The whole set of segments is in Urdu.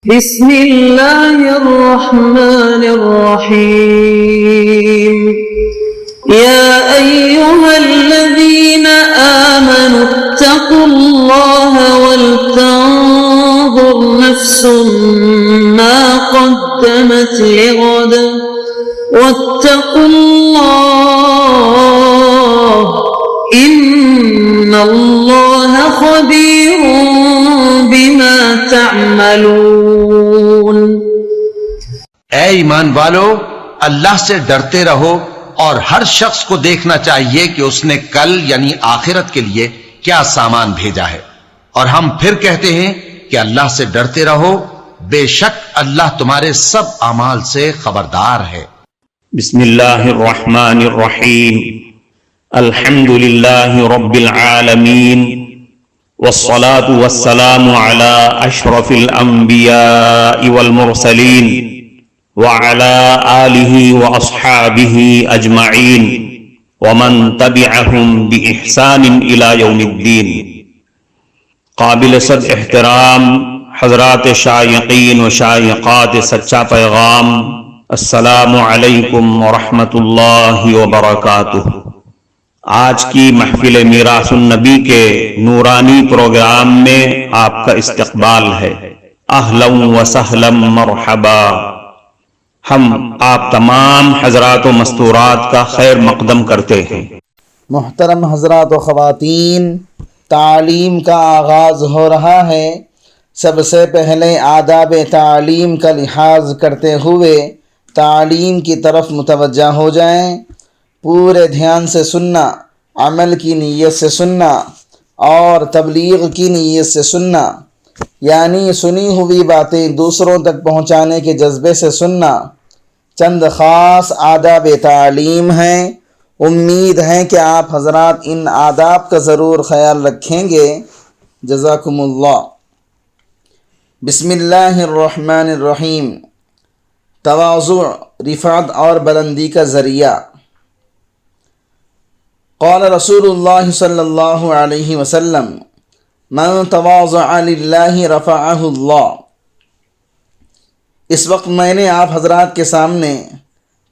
بسم الله الرحمن الرحيم يا أيها الذين آمنوا اتقوا الله ولتنظر نفس ما قدمت لغد واتقوا الله إن الله خبير بما تعملون۔ اے ایمان والو، اللہ سے ڈرتے رہو اور ہر شخص کو دیکھنا چاہیے کہ اس نے کل یعنی آخرت کے لیے کیا سامان بھیجا ہے، اور ہم پھر کہتے ہیں کہ اللہ سے ڈرتے رہو، بے شک اللہ تمہارے سب اعمال سے خبردار ہے۔ بسم اللہ الرحمن الرحیم، الحمد للہ رب العالمین، والصلاة والسلام على اشرف الانبیاء والمرسلین وعلى آلہ واصحابہ اجمعین ومن تبعہم بإحسان الى یوم الدین۔ قابل صد احترام حضرات شائقین و شائقات سچا پیغام، السلام علیکم ورحمۃ اللہ وبرکاتہ۔ آج کی محفل میراث النبی کے نورانی پروگرام میں آپ کا استقبال ہے۔ اہلا و سہلا مرحبا۔ ہم آپ تمام حضرات و مستورات کا خیر مقدم کرتے ہیں۔ محترم حضرات و خواتین، تعلیم کا آغاز ہو رہا ہے۔ سب سے پہلے آداب تعلیم کا لحاظ کرتے ہوئے تعلیم کی طرف متوجہ ہو جائیں۔ پورے دھیان سے سننا، عمل کی نیت سے سننا اور تبلیغ کی نیت سے سننا، یعنی سنی ہوئی باتیں دوسروں تک پہنچانے کے جذبے سے سننا۔ چند خاص آداب تعلیم ہیں، امید ہے کہ آپ حضرات ان آداب کا ضرور خیال رکھیں گے۔ جزاکم اللہ۔ بسم اللہ الرحمن الرحیم۔ تواضع رفعت اور بلندی کا ذریعہ۔ قال رسول اللہ صلی اللہ علیہ وسلم، من تواضع للہ رفعہ اللہ۔ اس وقت میں نے آپ حضرات کے سامنے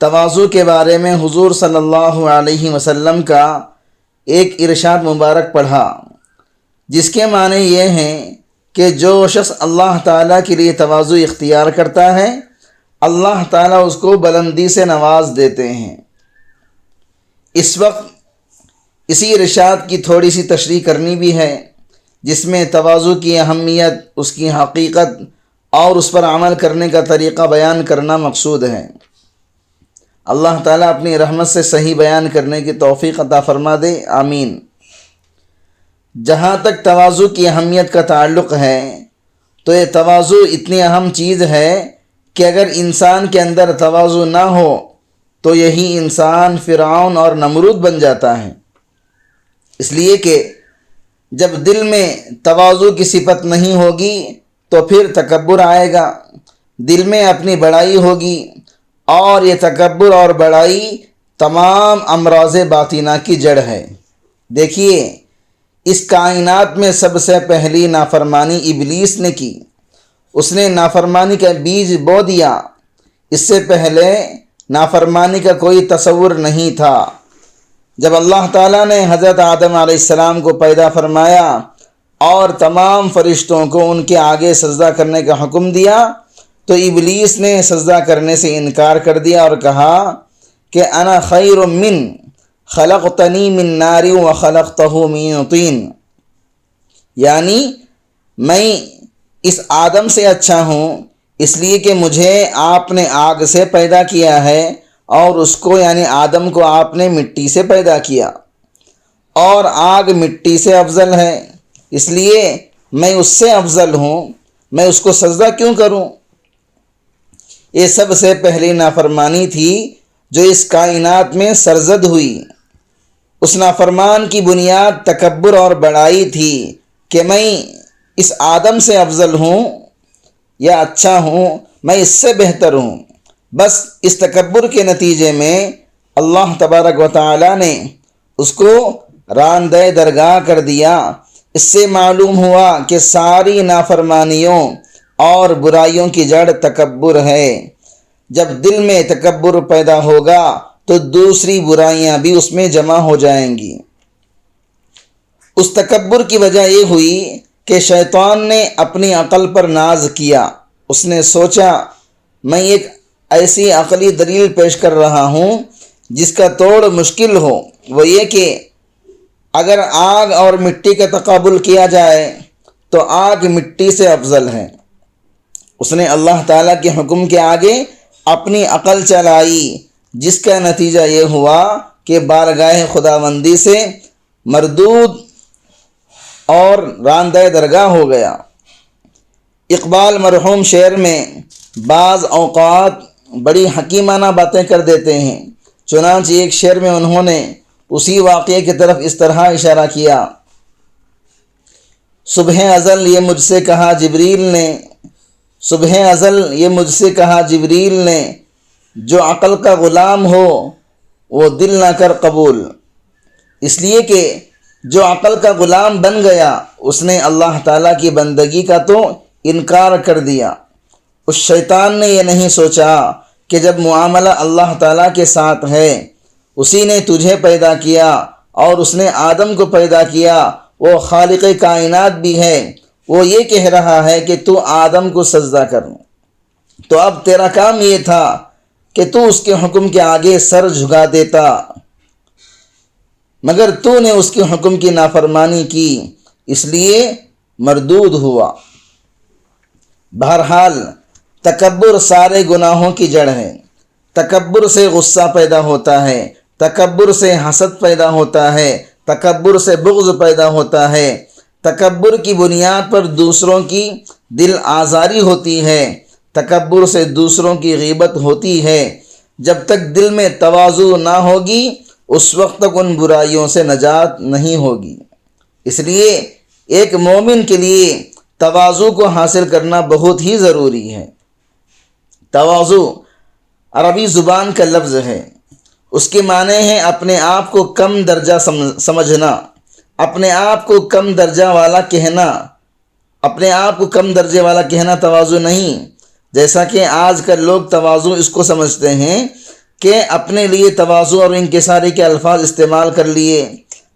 تواضع کے بارے میں حضور صلی اللہ علیہ وسلم کا ایک ارشاد مبارک پڑھا، جس کے معنی یہ ہیں کہ جو شخص اللہ تعالیٰ کے لیے تواضع اختیار کرتا ہے، اللہ تعالیٰ اس کو بلندی سے نواز دیتے ہیں۔ اس وقت اسی ارشاد کی تھوڑی سی تشریح کرنی بھی ہے، جس میں تواضع کی اہمیت، اس کی حقیقت اور اس پر عمل کرنے کا طریقہ بیان کرنا مقصود ہے۔ اللہ تعالیٰ اپنی رحمت سے صحیح بیان کرنے کی توفیق عطا فرما دے، آمین۔ جہاں تک تواضع کی اہمیت کا تعلق ہے تو یہ تواضع اتنی اہم چیز ہے کہ اگر انسان کے اندر تواضع نہ ہو تو یہی انسان فرعون اور نمرود بن جاتا ہے۔ اس لیے کہ جب دل میں تواضع کی صفت نہیں ہوگی تو پھر تکبر آئے گا، دل میں اپنی بڑائی ہوگی، اور یہ تکبر اور بڑائی تمام امراض باطنہ کی جڑ ہے۔ دیکھیے، اس کائنات میں سب سے پہلی نافرمانی ابلیس نے کی۔ اس نے نافرمانی کا بیج بو دیا۔ اس سے پہلے نافرمانی کا کوئی تصور نہیں تھا۔ جب اللہ تعالیٰ نے حضرت آدم علیہ السلام کو پیدا فرمایا اور تمام فرشتوں کو ان کے آگے سجدہ کرنے کا حکم دیا تو ابلیس نے سجدہ کرنے سے انکار کر دیا اور کہا کہ انا خیر من خلقتنی من نار وخلقتہ من طین، یعنی میں اس آدم سے اچھا ہوں اس لیے کہ مجھے آپ نے آگ سے پیدا کیا ہے اور اس کو یعنی آدم کو آپ نے مٹی سے پیدا کیا، اور آگ مٹی سے افضل ہے، اس لیے میں اس سے افضل ہوں، میں اس کو سجدہ کیوں کروں؟ یہ سب سے پہلی نافرمانی تھی جو اس کائنات میں سرزد ہوئی۔ اس نافرمان کی بنیاد تکبر اور بڑائی تھی کہ میں اس آدم سے افضل ہوں یا اچھا ہوں، میں اس سے بہتر ہوں۔ بس اس تکبر کے نتیجے میں اللہ تبارک و تعالی نے اس کو راندہ درگاہ کر دیا۔ اس سے معلوم ہوا کہ ساری نافرمانیوں اور برائیوں کی جڑ تکبر ہے۔ جب دل میں تکبر پیدا ہوگا تو دوسری برائیاں بھی اس میں جمع ہو جائیں گی۔ اس تکبر کی وجہ یہ ہوئی کہ شیطان نے اپنی عقل پر ناز کیا۔ اس نے سوچا میں ایک ایسی عقلی دلیل پیش کر رہا ہوں جس کا توڑ مشکل ہو، وہ یہ کہ اگر آگ اور مٹی کا تقابل کیا جائے تو آگ مٹی سے افضل ہے۔ اس نے اللہ تعالیٰ کے حکم کے آگے اپنی عقل چلائی، جس کا نتیجہ یہ ہوا کہ بارگاہ خداوندی سے مردود اور راندہ درگاہ ہو گیا۔ اقبال مرحوم شعر میں بعض اوقات بڑی حکیمانہ باتیں کر دیتے ہیں، چنانچہ ایک شعر میں انہوں نے اسی واقعے کی طرف اس طرح اشارہ کیا: صبح ازل یہ مجھ سے کہا جبریل نے، صبح ازل یہ مجھ سے کہا جبریل نے، جو عقل کا غلام ہو وہ دل نہ کر قبول۔ اس لیے کہ جو عقل کا غلام بن گیا اس نے اللہ تعالیٰ کی بندگی کا تو انکار کر دیا۔ اس شیطان نے یہ نہیں سوچا کہ جب معاملہ اللہ تعالیٰ کے ساتھ ہے، اسی نے تجھے پیدا کیا اور اس نے آدم کو پیدا کیا، وہ خالق کائنات بھی ہے، وہ یہ کہہ رہا ہے کہ تو آدم کو سجدہ کر، تو اب تیرا کام یہ تھا کہ تو اس کے حکم کے آگے سر جھکا دیتا، مگر تو نے اس کے حکم کی نافرمانی کی، اس لیے مردود ہوا۔ بہرحال تکبر سارے گناہوں کی جڑ ہے۔ تکبر سے غصہ پیدا ہوتا ہے، تکبر سے حسد پیدا ہوتا ہے، تکبر سے بغض پیدا ہوتا ہے، تکبر کی بنیاد پر دوسروں کی دل آزاری ہوتی ہے، تکبر سے دوسروں کی غیبت ہوتی ہے۔ جب تک دل میں تواضع نہ ہوگی اس وقت تک ان برائیوں سے نجات نہیں ہوگی۔ اس لیے ایک مومن کے لیے تواضع کو حاصل کرنا بہت ہی ضروری ہے۔ تواضع عربی زبان کا لفظ ہے، اس کے معنی ہے اپنے آپ کو کم درجہ سمجھنا، اپنے آپ کو کم درجہ والا کہنا۔ اپنے آپ کو کم درجے والا کہنا تواضع نہیں، جیسا کہ آج کل لوگ تواضع اس کو سمجھتے ہیں کہ اپنے لیے تواضع اور انکساری کے الفاظ استعمال کر لیے،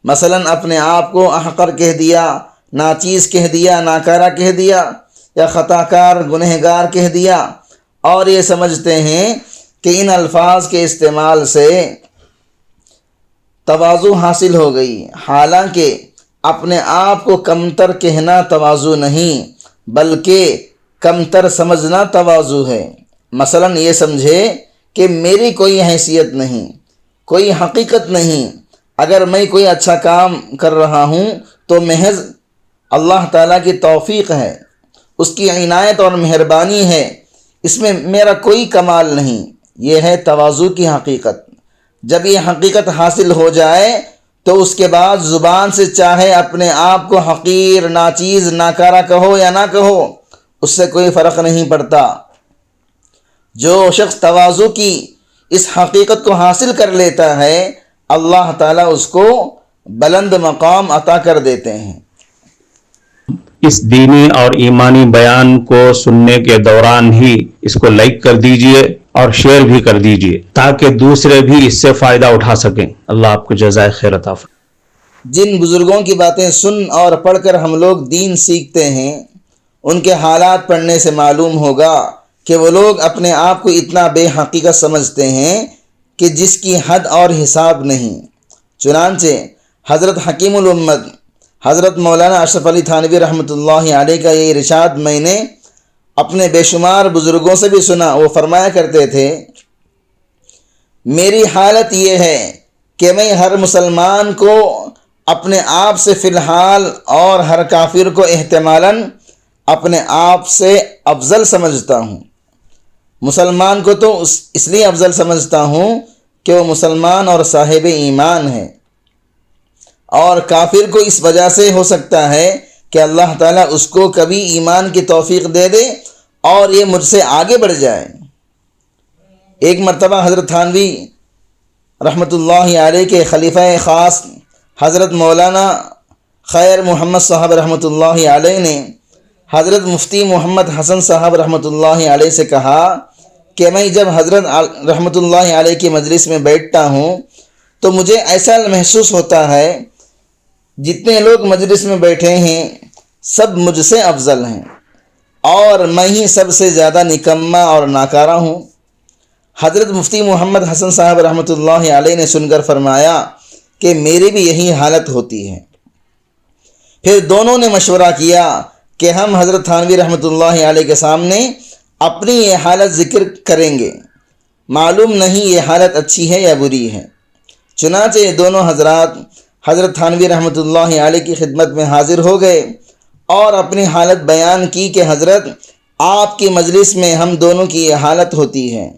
مثلا اپنے آپ کو احقر کہہ دیا، ناچیز کہہ دیا، ناکارہ کہہ دیا، یا خطا کار گنہگار کہہ دیا، اور یہ سمجھتے ہیں کہ ان الفاظ کے استعمال سے تواضع حاصل ہو گئی، حالانکہ اپنے آپ کو کمتر کہنا تواضع نہیں بلکہ کمتر سمجھنا تواضع ہے۔ مثلا یہ سمجھے کہ میری کوئی حیثیت نہیں، کوئی حقیقت نہیں، اگر میں کوئی اچھا کام کر رہا ہوں تو محض اللہ تعالیٰ کی توفیق ہے، اس کی عنایت اور مہربانی ہے، اس میں میرا کوئی کمال نہیں۔ یہ ہے تواضع کی حقیقت۔ جب یہ حقیقت حاصل ہو جائے تو اس کے بعد زبان سے چاہے اپنے آپ کو حقیر، ناچیز، ناکارہ کہو یا نہ کہو، اس سے کوئی فرق نہیں پڑتا۔ جو شخص تواضع کی اس حقیقت کو حاصل کر لیتا ہے اللہ تعالیٰ اس کو بلند مقام عطا کر دیتے ہیں۔ اس دینی اور ایمانی بیان کو سننے کے دوران ہی اس کو لائک کر دیجئے اور شیئر بھی کر دیجئے تاکہ دوسرے بھی اس سے فائدہ اٹھا سکیں۔ اللہ آپ کو جزائے خیر عطا فرمائے۔ جن بزرگوں کی باتیں سن اور پڑھ کر ہم لوگ دین سیکھتے ہیں، ان کے حالات پڑھنے سے معلوم ہوگا کہ وہ لوگ اپنے آپ کو اتنا بے حقیقت سمجھتے ہیں کہ جس کی حد اور حساب نہیں۔ چنانچہ حضرت حکیم الامت حضرت مولانا اشرف علی تھانوی رحمۃ اللہ علیہ کا یہ ارشاد میں نے اپنے بے شمار بزرگوں سے بھی سنا۔ وہ فرمایا کرتے تھے، میری حالت یہ ہے کہ میں ہر مسلمان کو اپنے آپ سے فی الحال اور ہر کافر کو احتمالاً اپنے آپ سے افضل سمجھتا ہوں۔ مسلمان کو تو اس لیے افضل سمجھتا ہوں کہ وہ مسلمان اور صاحب ایمان ہے، اور کافر کو اس وجہ سے ہو سکتا ہے کہ اللہ تعالیٰ اس کو کبھی ایمان کی توفیق دے دے اور یہ مجھ سے آگے بڑھ جائے۔ ایک مرتبہ حضرت تھانوی رحمۃ اللہ علیہ کے خلیفہ خاص حضرت مولانا خیر محمد صاحب رحمۃ اللہ علیہ نے حضرت مفتی محمد حسن صاحب رحمۃ اللہ علیہ سے کہا کہ میں جب حضرت رحمۃ اللہ علیہ کی مجلس میں بیٹھتا ہوں تو مجھے ایسا محسوس ہوتا ہے جتنے لوگ مجلس میں بیٹھے ہیں سب مجھ سے افضل ہیں اور میں ہی سب سے زیادہ نکما اور ناکارہ ہوں۔ حضرت مفتی محمد حسن صاحب رحمۃ اللہ علیہ نے سن کر فرمایا کہ میری بھی یہی حالت ہوتی ہے۔ پھر دونوں نے مشورہ کیا کہ ہم حضرت تھانوی رحمۃ اللہ علیہ کے سامنے اپنی یہ حالت ذکر کریں گے، معلوم نہیں یہ حالت اچھی ہے یا بری ہے۔ چنانچہ یہ دونوں حضرات حضرت تھانوی رحمۃ اللہ علیہ کی خدمت میں حاضر ہو گئے اور اپنی حالت بیان کی کہ حضرت آپ کی مجلس میں ہم دونوں کی یہ حالت ہوتی ہے۔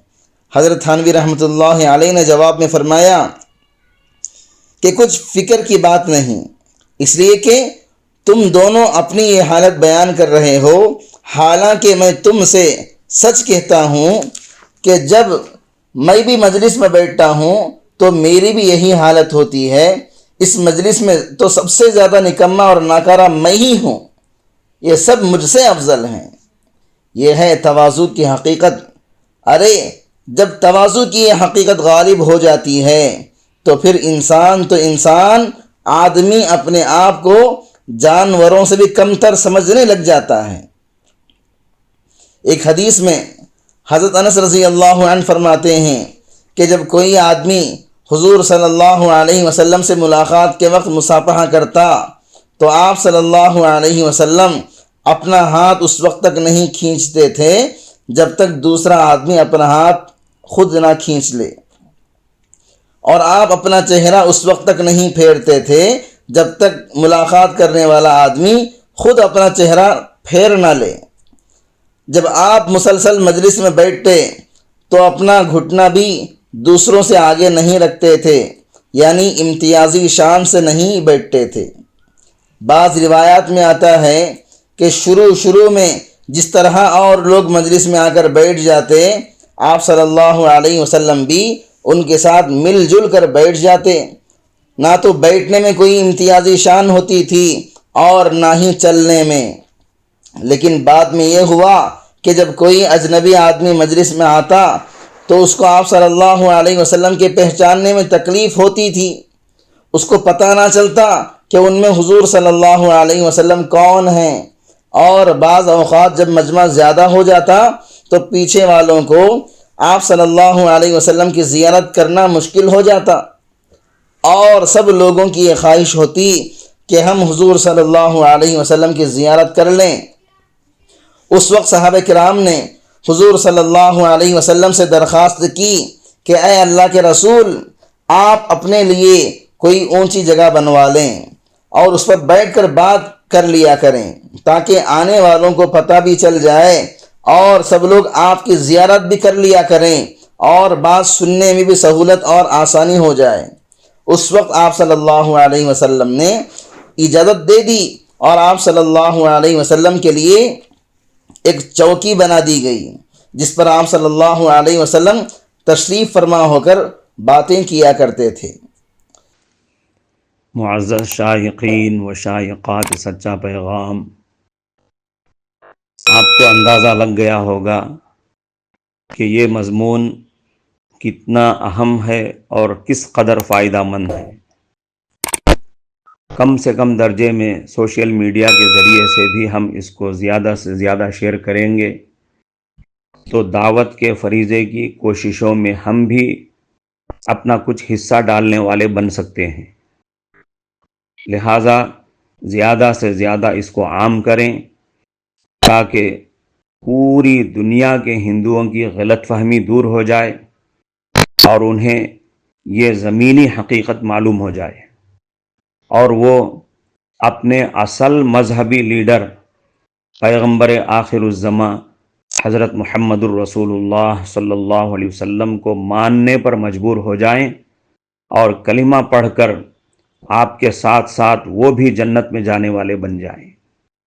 حضرت تھانوی رحمۃ اللہ علیہ نے جواب میں فرمایا کہ کچھ فکر کی بات نہیں، اس لیے کہ تم دونوں اپنی یہ حالت بیان کر رہے ہو، حالانکہ میں تم سے سچ کہتا ہوں کہ جب میں بھی مجلس میں بیٹھتا ہوں تو میری بھی یہی حالت ہوتی ہے۔ اس مجلس میں تو سب سے زیادہ نکما اور ناکارہ میں ہی ہوں، یہ سب مجھ سے افضل ہیں۔ یہ ہے تواضع کی حقیقت۔ ارے جب تواضع کی یہ حقیقت غالب ہو جاتی ہے تو پھر انسان آدمی اپنے آپ کو جانوروں سے بھی کمتر سمجھنے لگ جاتا ہے۔ ایک حدیث میں حضرت انس رضی اللہ عنہ فرماتے ہیں کہ جب کوئی آدمی حضور صلی اللہ علیہ وسلم سے ملاقات کے وقت مصافحہ کرتا تو آپ صلی اللہ علیہ وسلم اپنا ہاتھ اس وقت تک نہیں کھینچتے تھے جب تک دوسرا آدمی اپنا ہاتھ خود نہ کھینچ لے، اور آپ اپنا چہرہ اس وقت تک نہیں پھیرتے تھے جب تک ملاقات کرنے والا آدمی خود اپنا چہرہ پھیر نہ لے۔ جب آپ مسلسل مجلس میں بیٹھتے تو اپنا گھٹنا بھی دوسروں سے آگے نہیں رکھتے تھے، یعنی امتیازی شان سے نہیں بیٹھتے تھے۔ بعض روایات میں آتا ہے کہ شروع میں جس طرح اور لوگ مجلس میں آ کر بیٹھ جاتے، آپ صلی اللہ علیہ وسلم بھی ان کے ساتھ مل جل کر بیٹھ جاتے۔ نہ تو بیٹھنے میں کوئی امتیازی شان ہوتی تھی اور نہ ہی چلنے میں، لیکن بعد میں یہ ہوا کہ جب کوئی اجنبی آدمی مجلس میں آتا تو اس کو آپ صلی اللہ علیہ وسلم کے پہچاننے میں تکلیف ہوتی تھی، اس کو پتہ نہ چلتا کہ ان میں حضور صلی اللہ علیہ وسلم کون ہیں، اور بعض اوقات جب مجمع زیادہ ہو جاتا تو پیچھے والوں کو آپ صلی اللہ علیہ وسلم کی زیارت کرنا مشکل ہو جاتا، اور سب لوگوں کی یہ خواہش ہوتی کہ ہم حضور صلی اللہ علیہ وسلم کی زیارت کر لیں۔ اس وقت صحابہ کرام نے حضور صلی اللہ علیہ وسلم سے درخواست کی کہ اے اللہ کے رسول، آپ اپنے لیے کوئی اونچی جگہ بنوا لیں اور اس پر بیٹھ کر بات کر لیا کریں، تاکہ آنے والوں کو پتہ بھی چل جائے اور سب لوگ آپ کی زیارت بھی کر لیا کریں اور بات سننے میں بھی سہولت اور آسانی ہو جائے۔ اس وقت آپ صلی اللہ علیہ وسلم نے اجازت دے دی اور آپ صلی اللہ علیہ وسلم کے لیے ایک چوکی بنا دی گئی جس پر آپ صلی اللہ علیہ وسلم تشریف فرما ہو کر باتیں کیا کرتے تھے۔ معزز شائقین و شائقات سچا پیغام، آپ کو اندازہ لگ گیا ہوگا کہ یہ مضمون کتنا اہم ہے اور کس قدر فائدہ مند ہے۔ کم سے کم درجے میں سوشل میڈیا کے ذریعے سے بھی ہم اس کو زیادہ سے زیادہ شیئر کریں گے تو دعوت کے فریضے کی کوششوں میں ہم بھی اپنا کچھ حصہ ڈالنے والے بن سکتے ہیں۔ لہٰذا زیادہ سے زیادہ اس کو عام کریں تاکہ پوری دنیا کے ہندوؤں کی غلط فہمی دور ہو جائے اور انہیں یہ زمینی حقیقت معلوم ہو جائے، اور وہ اپنے اصل مذہبی لیڈر پیغمبر آخر الزماں حضرت محمد الرسول اللہ صلی اللہ علیہ وسلم کو ماننے پر مجبور ہو جائیں اور کلمہ پڑھ کر آپ کے ساتھ ساتھ وہ بھی جنت میں جانے والے بن جائیں۔